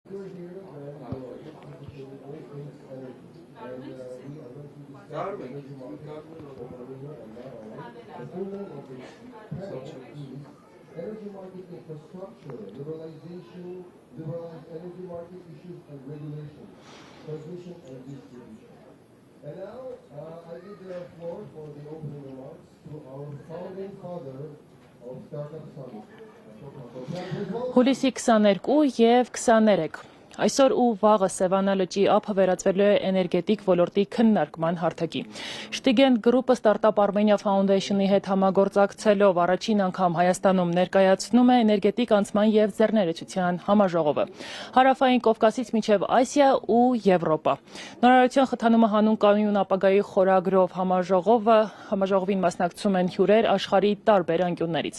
Energy market infrastructure, liberalization, liberalized energy market issues and regulation, transmission and distribution. And now I give the floor for the opening remarks to our founding father of Startup Summit. Հուլիսի 22 և 23 Այսօր ու վաղը Սևանա լճի ափը վերածվելու է էներգետիկ ոլորտի քննարկման հարթակի։ Շտիգեն գրուպը Startup Armenia Foundation-ի հետ համագործակցելով առաջին անգամ Հայաստանում ներկայացնում է էներգետիկ անցման և ձեռներեցության համաժողովը։ Հարավային Կովկասից մինչև Ասիա ու Եվրոպա։ Նորարարության խթանումը հանուն կայուն ապագայի խորագրով համաժողովին մասնակցում են հյուրեր աշխարհի տարբեր անկյուններից։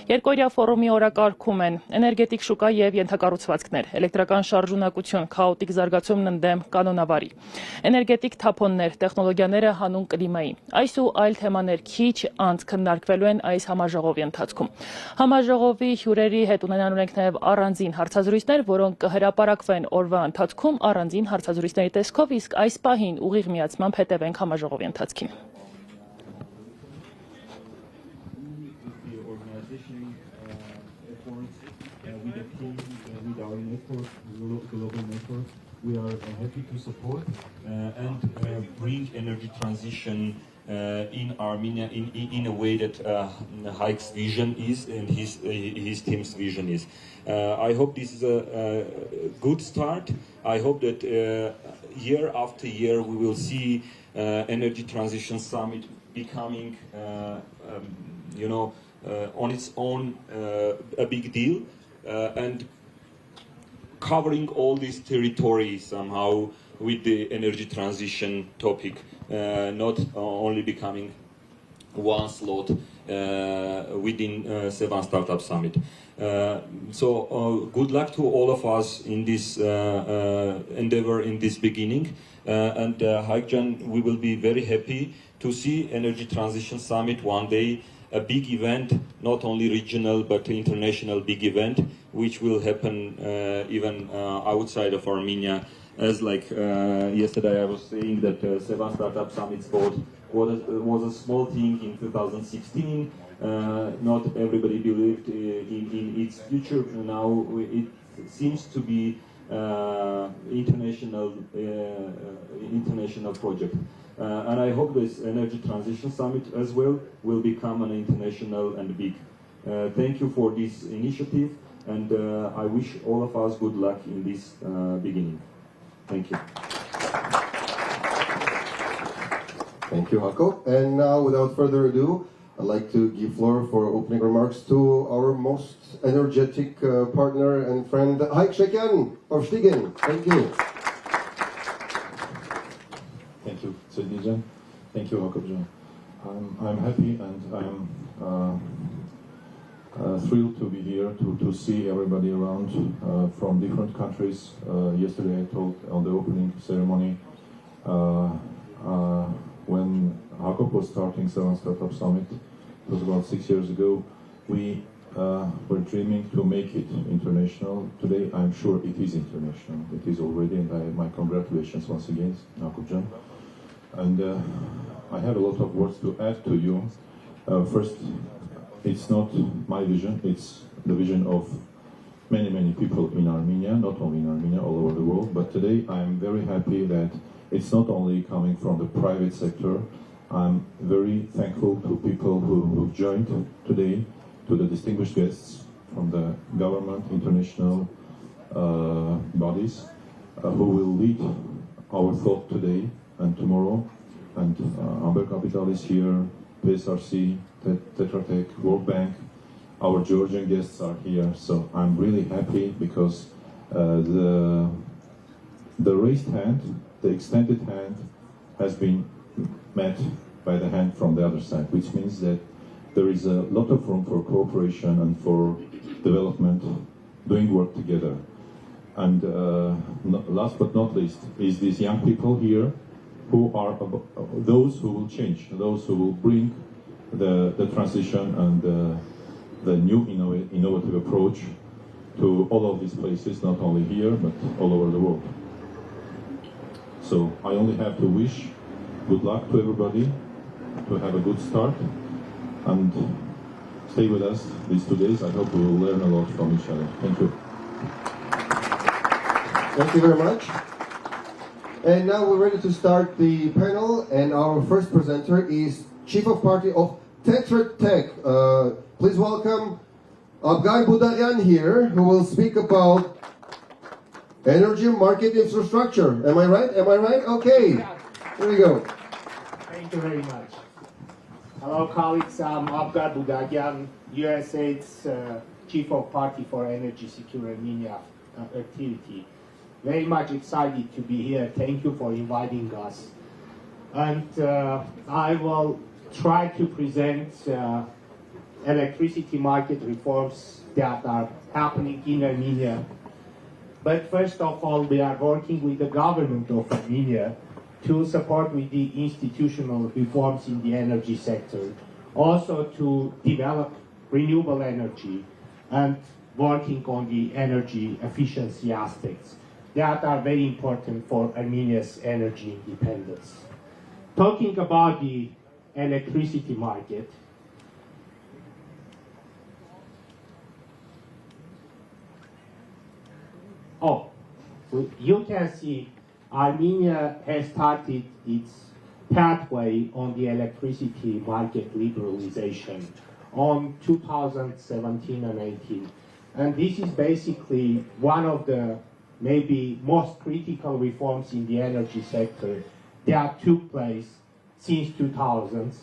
Երկօրյա ֆորումի օրակարգում են էներգետիկ շուկա և ենթակառուցվածքներ, էլեկտրական շարժունակություն, քաոտիկ զարգացումն ընդդեմ կանոնավարի, էներգետիկ թափոններ, տեխնոլոգիաները հանուն կլիմայի։ Այս ու այլ թեմաներ քիչ անց քննարկվելու են այս համաժողովի ընթացքում։ Համաժողովի հյուրերի հետ ունենալու ենք նաև առանձին հարցազրույցներ, որոնք կհրապարակվեն օրվա ընթացքում առանձին հարցազրույցների տեսքով, իսկ այս պահին ուղիղ միացմամբ հետևենք համաժողովի ընթացքին։ With our network, global network, we are happy to support and bring energy transition in Armenia in a way that Haik's vision is and his team's vision is. I hope this is a good start. I hope that year after year we will see Energy Transition Summit becoming, on its own a big deal. And covering all this territory somehow with the energy transition topic, not only becoming one slot within Sevan Startup Summit. So good luck to all of us in this endeavor in this beginning. And Haikjan, we will be very happy to see Energy Transition Summit one day, a big event, not only regional but international big event, which will happen even outside of Armenia. As like yesterday I was saying that Sevan Startup Summit was a small thing in 2016. Not everybody believed in its future. Now it seems to be international project. And I hope this Energy Transition Summit as well will become an international and big. Thank you for this initiative, and I wish all of us good luck in this beginning. Thank you. Thank you, Hako. And now, without further ado, I'd like to give floor for opening remarks to our most energetic partner and friend, Haik Shekan of Stigen. Thank you. Thank you, Sednijan. Thank you, Hakobjan. I'm happy and I'm thrilled to be here to see everybody around from different countries. Yesterday I told on the opening ceremony when Hakob was starting Sevan Startup Summit, it was about 6 years ago, we were dreaming to make it international. Today I'm sure it is international. It is already, and my congratulations once again, Hakobjan. And I have a lot of words to add to you. First, it's not my vision, it's the vision of many, many people in Armenia, not only in Armenia, all over the world. But today I'm very happy that it's not only coming from the private sector. I'm very thankful to people who've joined today, to the distinguished guests from the government, international bodies, who will lead our thought today and tomorrow. And Amber Capital is here, PSRC, Tetra Tech, World Bank, our Georgian guests are here. So I'm really happy because the raised hand, the extended hand, has been met by the hand from the other side, which means that there is a lot of room for cooperation and for development, doing work together. And last but not least is these young people here who are those who will change, those who will bring the transition and the new innovative approach to all of these places, not only here, but all over the world. So I only have to wish good luck to everybody, to have a good start, and stay with us these 2 days. I hope we will learn a lot from each other. Thank you. Thank you very much. And now we're ready to start the panel, and our first presenter is Chief of Party of Tetratech. Please welcome Abgar Budarian here, who will speak about energy market infrastructure. Am I right? Am I right? Okay. Here we go. Thank you very much. Hello, colleagues. I'm Abgar Budarian, USAID's Chief of Party for Energy Secure Armenia activity. Very much excited to be here. Thank you for inviting us. And I will try to present electricity market reforms that are happening in Armenia. But first of all, we are working with the government of Armenia to support with the institutional reforms in the energy sector, also to develop renewable energy and working on the energy efficiency aspects that are very important for Armenia's energy independence. Talking about the electricity market, you can see Armenia has started its pathway on the electricity market liberalization on 2017 and 18. And this is basically one of the maybe most critical reforms in the energy sector that took place since 2000s.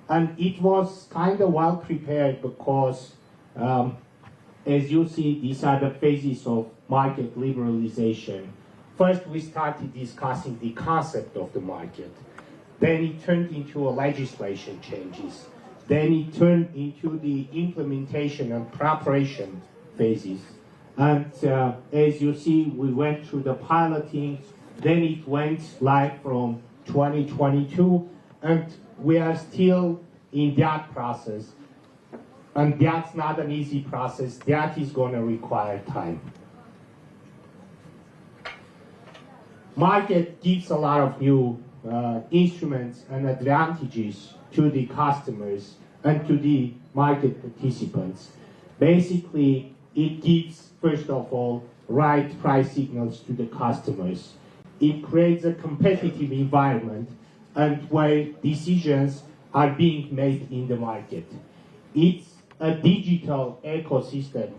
And it was kind of well prepared because, as you see, these are the phases of market liberalization. First, we started discussing the concept of the market. Then it turned into a legislation changes. Then it turned into the implementation and preparation phases. And as you see, we went through the piloting. Then it went live from 2022. And we are still in that process. And that's not an easy process. That is going to require time. Market gives a lot of new instruments and advantages to the customers and to the market participants. Basically, it gives, first of all, right price signals to the customers. It creates a competitive environment and where decisions are being made in the market. It's a digital ecosystem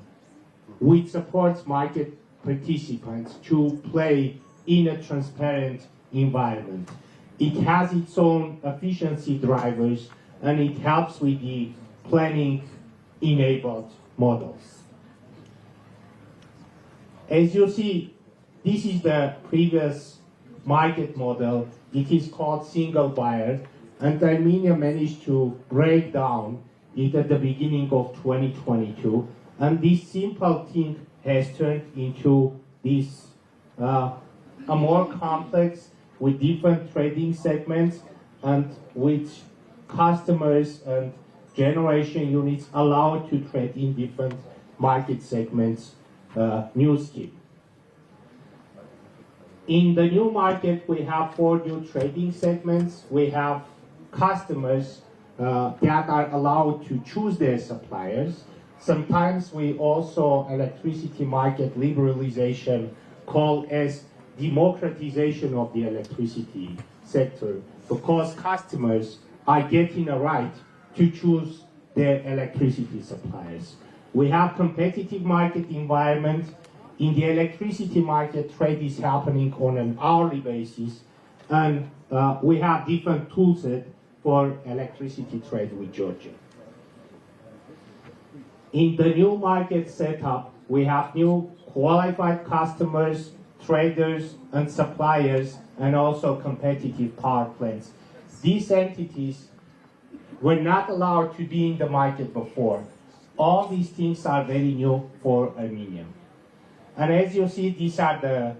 which supports market participants to play in a transparent environment. It has its own efficiency drivers and it helps with the planning-enabled models. As you see, this is the previous market model. It is called single buyer, and Armenia managed to break down it at the beginning of 2022. And this simple thing has turned into this a more complex with different trading segments and which customers and generation units allowed to trade in different market segments, new scheme. In the new market, we have 4 new trading segments. We have customers that are allowed to choose their suppliers. Sometimes we also electricity market liberalization call as democratization of the electricity sector, because customers are getting a right to choose their electricity suppliers. We have competitive market environment. In the electricity market, trade is happening on an hourly basis, and we have different tools for electricity trade with Georgia. In the new market setup, we have new qualified customers, traders and suppliers, and also competitive power plants. These entities were not allowed to be in the market before. All these things are very new for Armenia. And as you see, these are the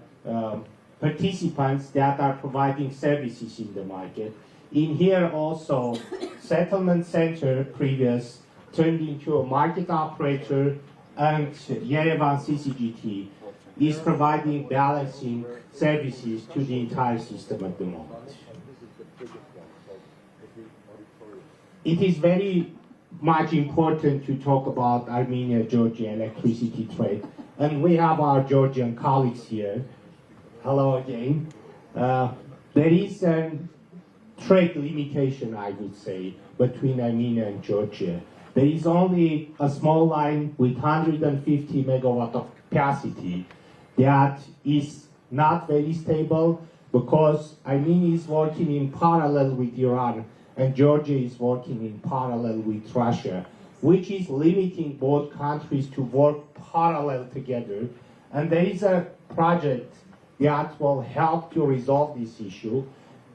participants that are providing services in the market. In here also, settlement center previous turned into a market operator, and Yerevan CCGT is providing balancing services to the entire system at the moment. It is very much important to talk about Armenia-Georgia electricity trade, and we have our Georgian colleagues here. Hello again. There is a trade limitation, I would say, between Armenia and Georgia. There is only a small line with 150 megawatt of capacity that is not very stable because Armenia is working in parallel with Iran and Georgia is working in parallel with Russia, which is limiting both countries to work parallel together. And there is a project that will help to resolve this issue,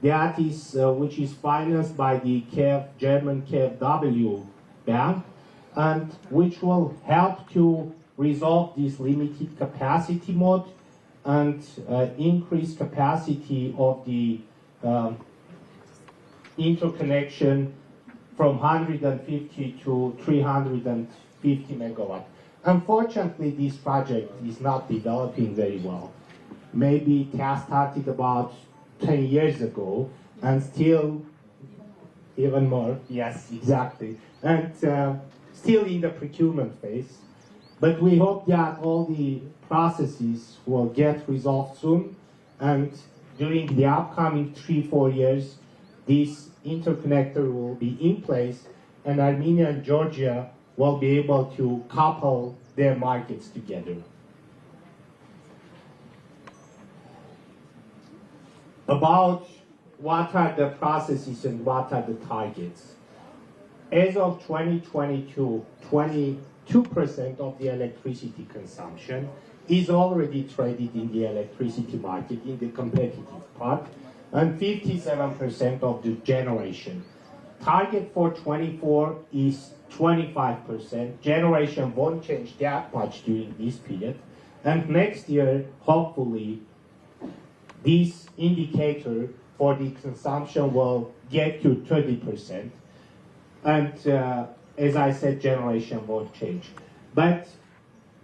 that is, which is financed by the German KfW bank, and which will help to resolve this limited capacity mode and increase capacity of the interconnection from 150 to 350 megawatt. Unfortunately, this project is not developing very well. Maybe it has started about 10 years ago, and still even more, yes, exactly, and still in the procurement phase. But we hope that all the processes will get resolved soon, and during the upcoming 3-4 years, this interconnector will be in place, and Armenia and Georgia will be able to couple their markets together. About what are the processes and what are the targets. As of 2022, 22% of the electricity consumption is already traded in the electricity market in the competitive part, and 57% of the generation. Target for 24 is 25%. Generation won't change that much during this period. And next year, hopefully, this indicator for the consumption will get to 30%. And as I said, generation won't change. But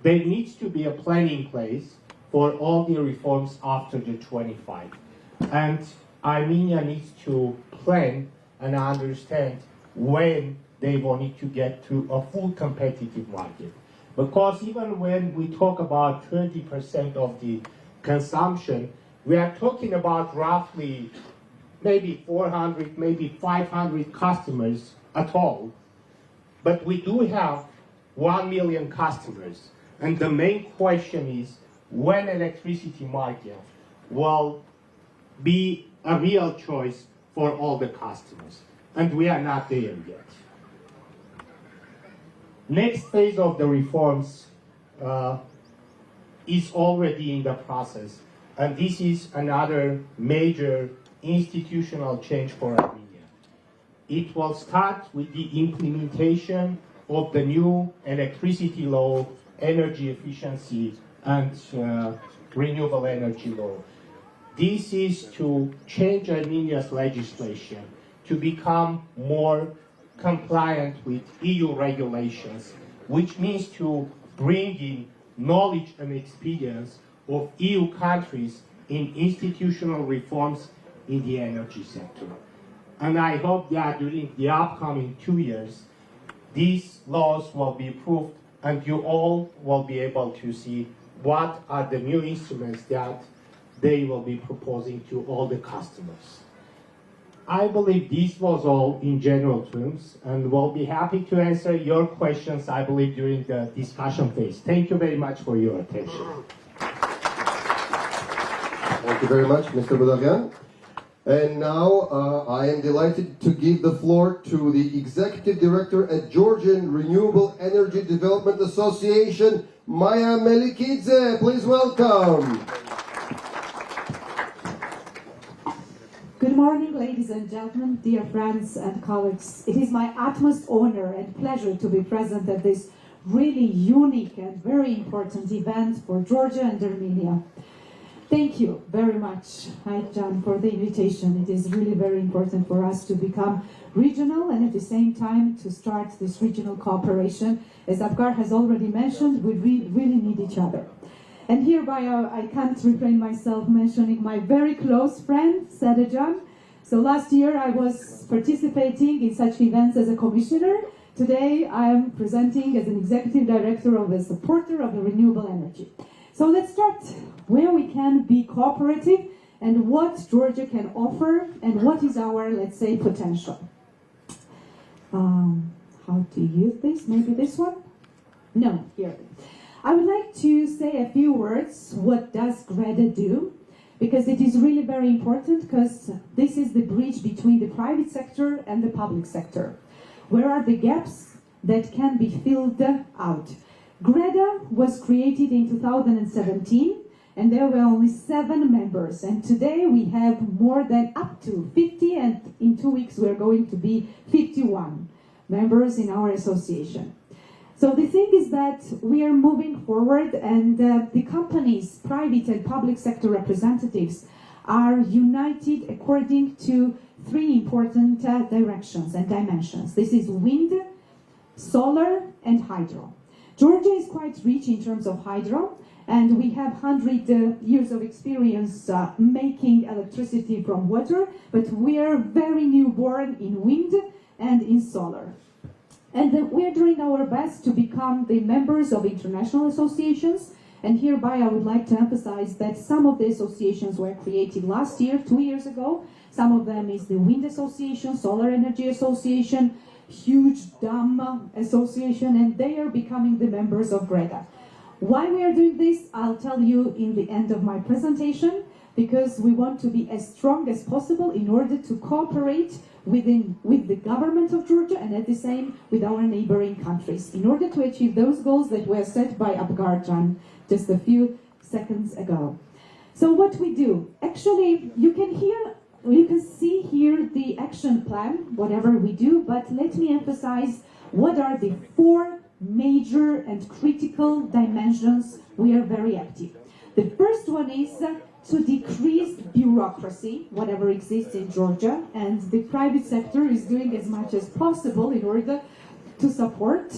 there needs to be a plan in place for all the reforms after the 25. And Armenia needs to plan and understand when they want to get to a full competitive market. Because even when we talk about 20% of the consumption, we are talking about roughly maybe 400, maybe 500 customers at all. But we do have 1 million customers. And the main question is when electricity market will be a real choice for all the customers. And we are not there yet. Next phase of the reforms is already in the process. And this is another major institutional change for Armenia. It will start with the implementation of the new electricity law, energy efficiency, and renewable energy law. This is to change Armenia's legislation to become more compliant with EU regulations, which means to bring in knowledge and experience of EU countries in institutional reforms in the energy sector. And I hope that during the upcoming 2 years, these laws will be approved and you all will be able to see what are the new instruments that they will be proposing to all the customers. I believe this was all in general terms, and we'll be happy to answer your questions, I believe, during the discussion phase. Thank you very much for your attention. Thank you very much, Mr. Budagyan. And now I am delighted to give the floor to the Executive Director at Georgian Renewable Energy Development Association, Maya Melikidze. Please welcome. Good morning, ladies and gentlemen, dear friends and colleagues. It is my utmost honor and pleasure to be present at this really unique and very important event for Georgia and Armenia. Thank you very much, John, for the invitation. It is really very important for us to become regional and at the same time to start this regional cooperation. As Abgar has already mentioned, we really need each other. And hereby I can't refrain myself mentioning my very close friend, Sadejan. So last year I was participating in such events as a commissioner. Today I am presenting as an executive director of a supporter of the renewable energy. So let's start where we can be cooperative and what Georgia can offer and what is our, let's say, potential. How to use this? Maybe this one? No, here. I would like to say a few words. What does Greta do? Because it is really very important, because this is the bridge between the private sector and the public sector. Where are the gaps that can be filled out? Greta was created in 2017, and there were only 7 members. And today we have more than up to 50, and in 2 weeks we're going to be 51 members in our association. So the thing is that we are moving forward, and the companies, private and public sector representatives, are united according to 3 important directions and dimensions. This is wind, solar, and hydro. Georgia is quite rich in terms of hydro, and we have 100 years of experience making electricity from water, but we are very newborn in wind and in solar. And we are doing our best to become the members of international associations. And hereby I would like to emphasize that some of the associations were created last year, 2 years ago. Some of them is the Wind Association, Solar Energy Association, Huge Dam Association, and they are becoming the members of Greta. Why we are doing this, I'll tell you in the end of my presentation, because we want to be as strong as possible in order to cooperate with the government of Georgia and at the same with our neighboring countries in order to achieve those goals that were set by Abgarjan just a few seconds ago. So what we do, actually you can see here the action plan, whatever we do, but let me emphasize what are the 4 major and critical dimensions we are very active. The first one is to decrease bureaucracy, whatever exists in Georgia, and the private sector is doing as much as possible in order to support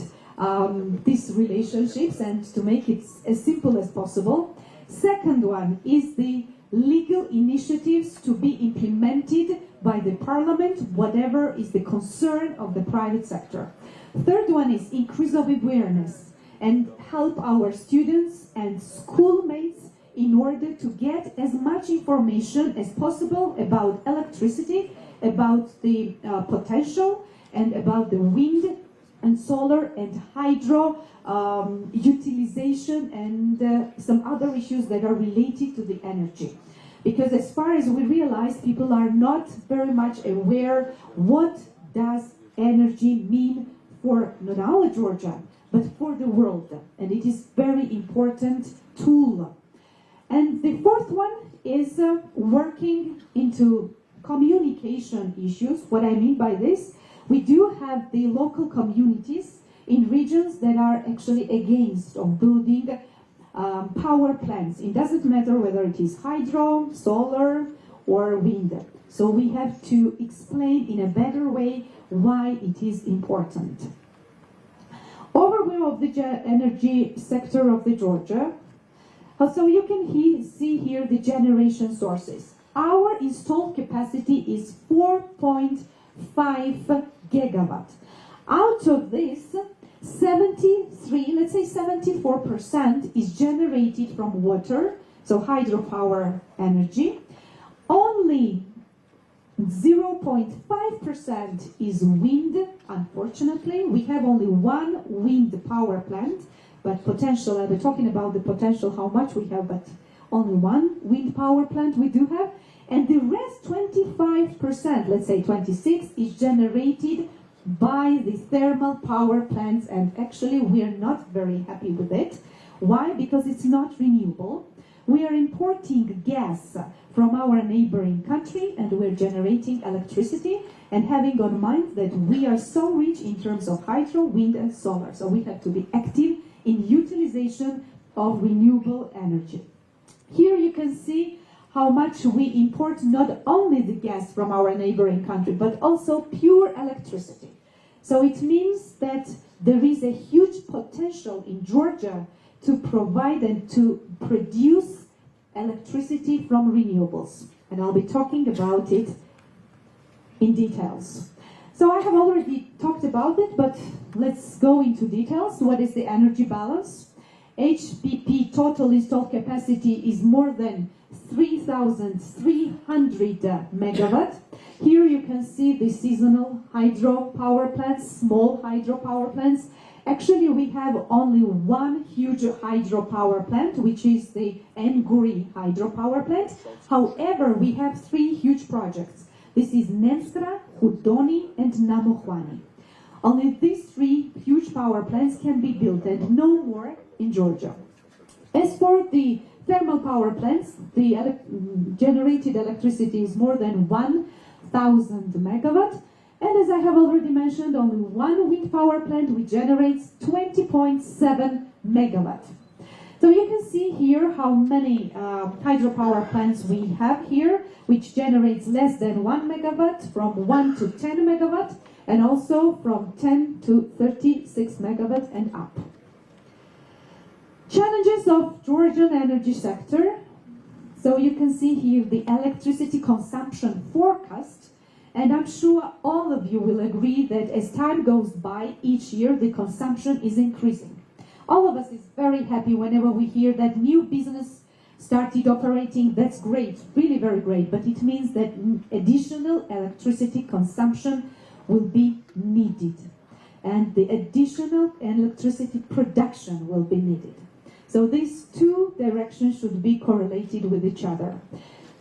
these relationships and to make it as simple as possible. Second one is the legal initiatives to be implemented by the parliament, whatever is the concern of the private sector. Third one is increase of awareness and help our students and schoolmates in order to get as much information as possible about electricity, about the potential, and about the wind and solar and hydro utilization and some other issues that are related to the energy. Because as far as we realize, people are not very much aware what does energy mean for not only Georgia, but for the world. And it is very important tool. And the fourth one is working into communication issues. What I mean by this, we do have the local communities in regions that are actually against of building power plants. It doesn't matter whether it is hydro, solar, or wind. So we have to explain in a better way why it is important. Overview of the energy sector of the Georgia. So you can see here the generation sources. Our installed capacity is 4.5 gigawatt. Out of this, 73, let's say 74% is generated from water, so hydropower energy. Only 0.5% is wind, unfortunately. We have only 1 wind power plant, but potential, I'll be talking about the potential, how much we have, but only 1 wind power plant we do have. And the rest, 25%, let's say 26, is generated by the thermal power plants, and actually we are not very happy with it. Why? Because it's not renewable. We are importing gas from our neighboring country and we're generating electricity, and having on mind that we are so rich in terms of hydro, wind and solar. So we have to be active in utilization of renewable energy. Here you can see how much we import not only the gas from our neighboring country, but also pure electricity. So it means that there is a huge potential in Georgia to provide and to produce electricity from renewables. And I'll be talking about it in details. So I have already talked about it, but let's go into details. What is the energy balance? HPP total installed capacity is more than 3,300 megawatt. Here you can see the seasonal hydro power plants, small hydro power plants. Actually, we have only one huge hydro power plant, which is the Nguri hydro power plant. However, we have three huge projects. This is Nenskra, Hudoni, and Namohwani. Only these three huge power plants can be built, and no more in Georgia. As for the thermal power plants, the generated electricity is more than 1,000 megawatt. And as I have already mentioned, only one wind power plant which generates 20.7 megawatt. So you can see here how many hydropower plants we have here, which generates less than 1 megawatt, from 1 to 10 megawatt, and also from 10 to 36 megawatt and up. Challenges of Georgian energy sector. So you can see here the electricity consumption forecast, and I'm sure all of you will agree that as time goes by, each year the consumption is increasing. All of us is very happy whenever we hear that new business started operating. That's great, really very great, but it means that additional electricity consumption will be needed, and the additional electricity production will be needed. So these two directions should be correlated with each other.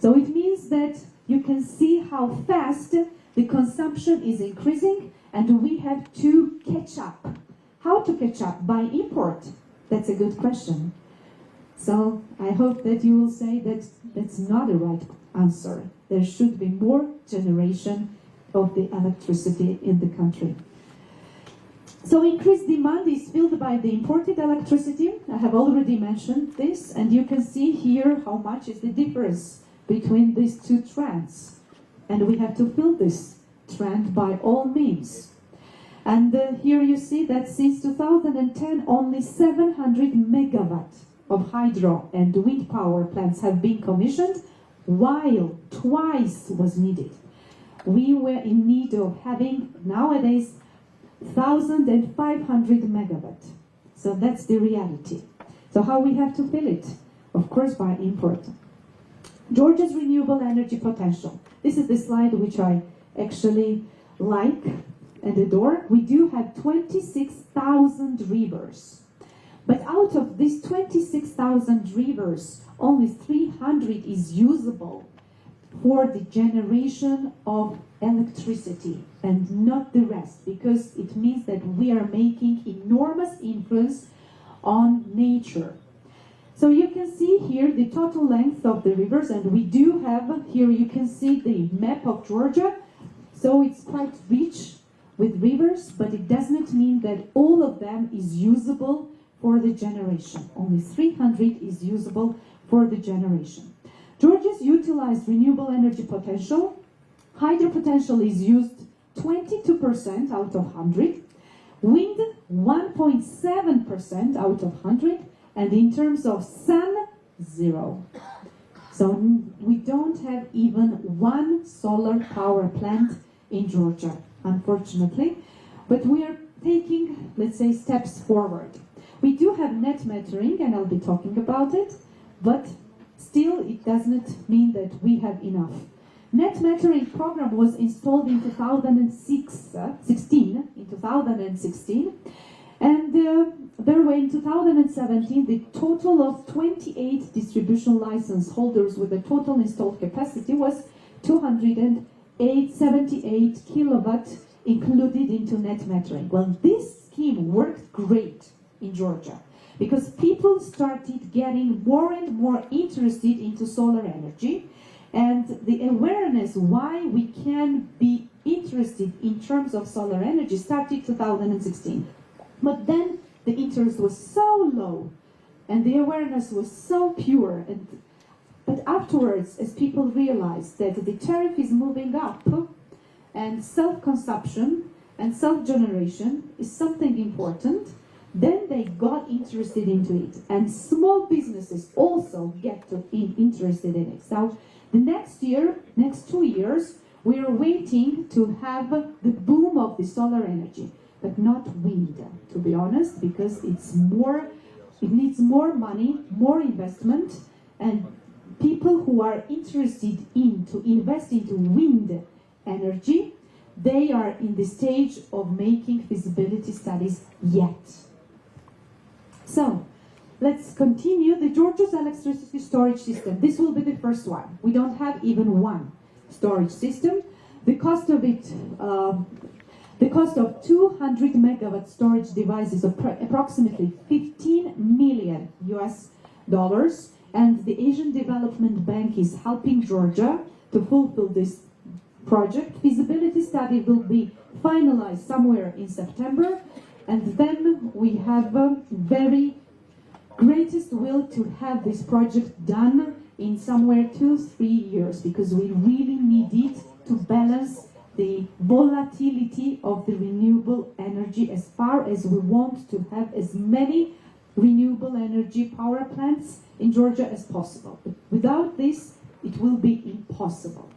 So it means that you can see how fast the consumption is increasing, and we have to catch up. How to catch up? By import? That's a good question. So I hope that you will say that that's not the right answer. There should be more generation of the electricity in the country. So increased demand is filled by the imported electricity. I have already mentioned this, and you can see here how much is the difference between these two trends. And we have to fill this trend by all means. And here you see that since 2010, only 700 megawatt of hydro and wind power plants have been commissioned, while twice was needed. We were in need of having nowadays 1,500 megawatt. So that's the reality. So how we have to fill it? Of course, by import. Georgia's renewable energy potential. This is the slide which I actually like and adore. We do have 26,000 rivers. But out of these 26,000 rivers, only 300 is usable for the generation of electricity, and not the rest, because it means that we are making enormous influence on nature. So you can see here the total length of the rivers, and we do have, here you can see the map of Georgia. So it's quite rich with rivers, but it does not mean that all of them is usable for the generation. Only 300 is usable for the generation. Georgia's utilized renewable energy potential. Hydro potential is used 22% out of 100. Wind, 1.7% out of 100. And in terms of sun, 0. So we don't have even one solar power plant in Georgia, unfortunately. But we are taking, let's say, steps forward. We do have net metering, and I'll be talking about it, but still it does not mean that we have enough. Net metering program was installed in 2016, and there were in 2017 the total of 28 distribution license holders with a total installed capacity was 278 kilowatt included into net metering. Well, this scheme worked great in Georgia because people started getting more and more interested into solar energy, and the awareness why we can be interested in terms of solar energy started 2016. But then the interest was so low and the awareness was so pure, and But afterwards, as people realized that the tariff is moving up and self-consumption and self-generation is something important, then they got interested into it. And small businesses also get interested in it. So the next 2 years, we are waiting to have the boom of the solar energy, but not wind, to be honest, because it needs more money, more investment, and people who are interested to invest into wind energy, they are in the stage of making feasibility studies yet. So, let's continue. The Georgia's electricity storage system. This will be the first one. We don't have even one storage system. The cost of it, the cost of 200 megawatt storage device is approximately $15 million US, and the Asian Development Bank is helping Georgia to fulfill this project. Feasibility study will be finalized somewhere in September, and then we have a very greatest will to have this project done in somewhere 2-3 years, because we really need it to balance the volatility of the renewable energy, as far as we want to have as many renewable energy power plants in Georgia as possible. But without this, it will be impossible.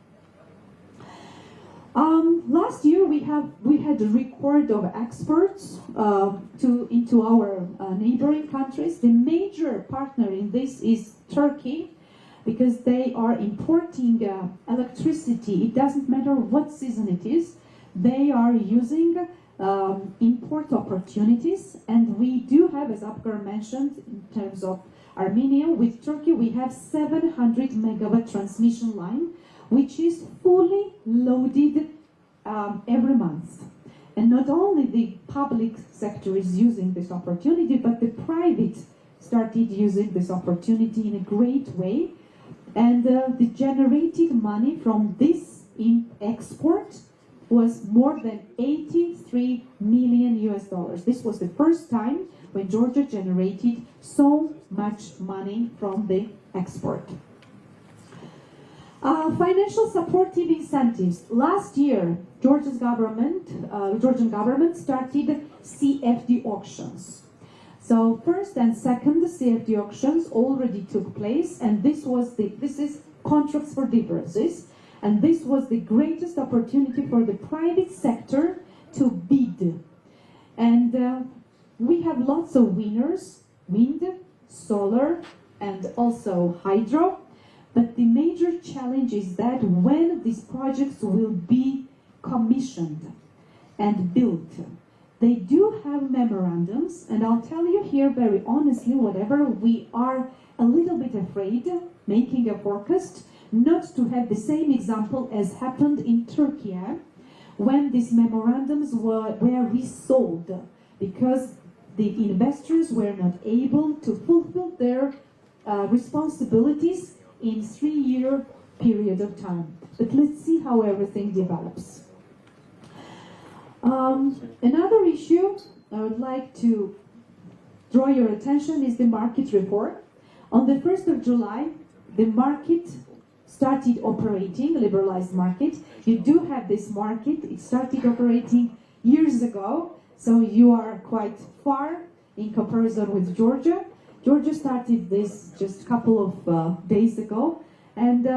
Last year we had a record of exports into our neighboring countries. The major partner in this is Turkey, because they are importing electricity. It doesn't matter what season it is. They are using import opportunities, and we do have, as Abgar mentioned, in terms of Armenia, with Turkey we have 700 megawatt transmission line, which is fully loaded every month. And not only the public sector is using this opportunity, but the private started using this opportunity in a great way. And the generated money from this export was more than $83 million US. This was the first time when Georgia generated so much money from the export. Financial supportive incentives. Last year, Georgian government started CFD auctions. So first and second CFD auctions already took place, and this is contracts for differences, and this was the greatest opportunity for the private sector to bid. And we have lots of winners: wind, solar, and also hydro. But the major challenge is that when these projects will be commissioned and built, they do have memorandums, and I'll tell you here very honestly, whatever, we are a little bit afraid, making a forecast, not to have the same example as happened in Turkey, when these memorandums were resold, because the investors were not able to fulfill their responsibilities in 3-year period of time. But let's see how everything develops. Another issue I would like to draw your attention is the market reform. On the 1st of July, the market started operating, liberalized market. You do have this market. It started operating years ago, so you are quite far in comparison with Georgia. Georgia started this just a couple of days ago, and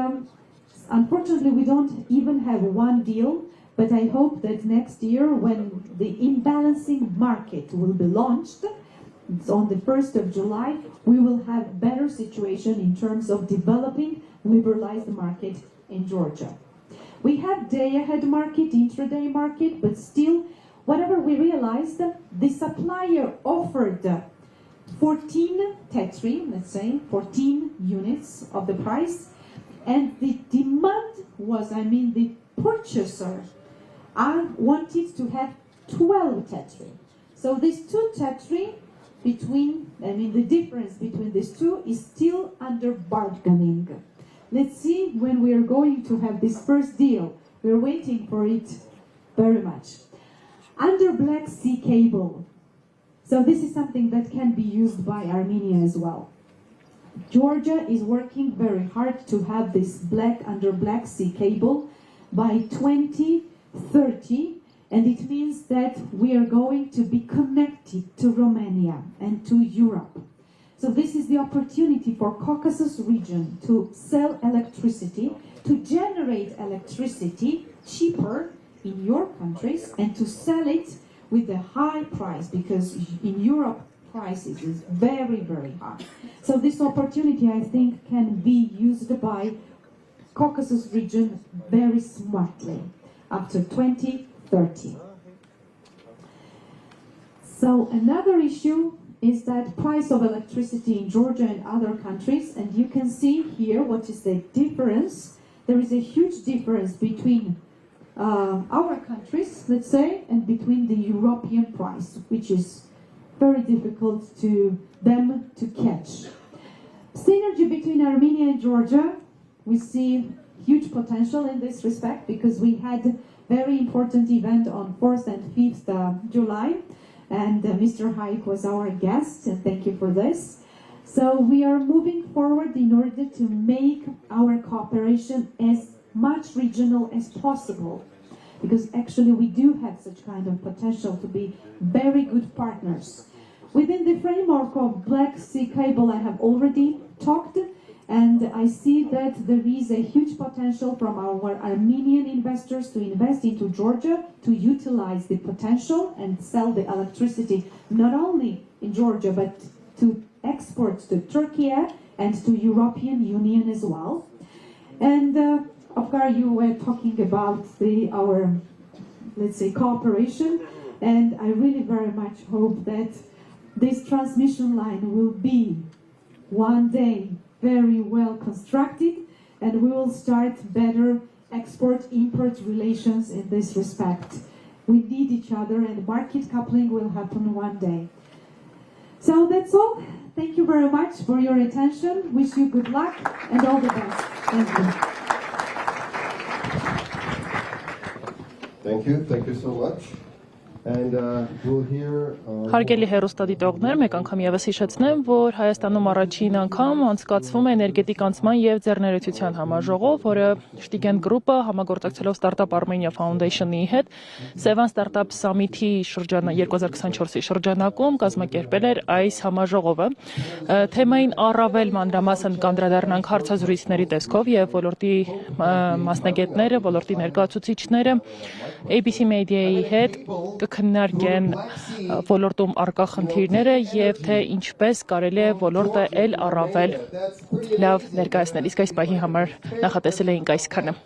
unfortunately we don't even have one deal, but I hope that next year, when the imbalancing market will be launched, it's on the 1st of July, we will have better situation in terms of developing liberalized market in Georgia. We have day-ahead market, intraday market, but still, whatever we realized, the supplier offered 14 tetri, let's say, 14 units of the price, and the demand was, the purchaser wanted to have 12 tetri. So these 2 tetri the difference between these two is still under bargaining. Let's see when we are going to have this first deal. We're waiting for it very much. Under Black Sea cable. So this is something that can be used by Armenia as well. Georgia is working very hard to have this Black Sea cable by 2030, and it means that we are going to be connected to Romania and to Europe. So this is the opportunity for Caucasus region to sell electricity, to generate electricity cheaper in your countries and to sell it with a high price, because in Europe prices is very, very high. So this opportunity, I think, can be used by Caucasus region very smartly after 2030. So another issue is that price of electricity in Georgia and other countries, and you can see here what is the difference. There is a huge difference between our countries, let's say, and between the European price, which is very difficult to them to catch. Synergy between Armenia and Georgia, we see huge potential in this respect, because we had very important event on 4th and 5th July, and Mr. Hayek was our guest, and thank you for this. So we are moving forward in order to make our cooperation as much regional as possible, because actually we do have such kind of potential to be very good partners. Within the framework of Black Sea Cable, I have already talked, and I see that there is a huge potential from our Armenian investors to invest into Georgia, to utilize the potential and sell the electricity not only in Georgia but to export to Turkey and to European Union as well. And of course, you were talking about our, let's say, cooperation, and I really very much hope that this transmission line will be one day very well constructed, and we will start better export-import relations in this respect. We need each other, and market coupling will happen one day. So that's all. Thank you very much for your attention. Wish you good luck and all the best. Thank you. Thank you so much. And we'll hear Հարգելի հեռուստադիտողներ, մեկ անգամ եւս հիշեցնեմ, որ Հայաստանում առաջին անգամ անցկացվում է էներգետիկ անցման եւ ձեռներեցության համաժողով, որը Շտիգեն գրուպը համագործակցելով Startup Armenia Foundation-ի հետ Sevan Startup Summit-ի 2024-ի շրջանակում կազմակերպել էր այս համաժողովը։ Թեմային առավել մանրամասն կանդրադառնանք հարցազրույցների տեսքով եւ ոլորտի մասնագետները, ոլորտի ներկայացուցիչները ABC Media-ի հետ կքննարկեն ոլորտում առկա խնդիրները եւ թե ինչպես կարելի է ոլորտը ել առավել լավ ներկայացնել։ Իսկ այս պահի համար նախատեսել էինք այսքանը։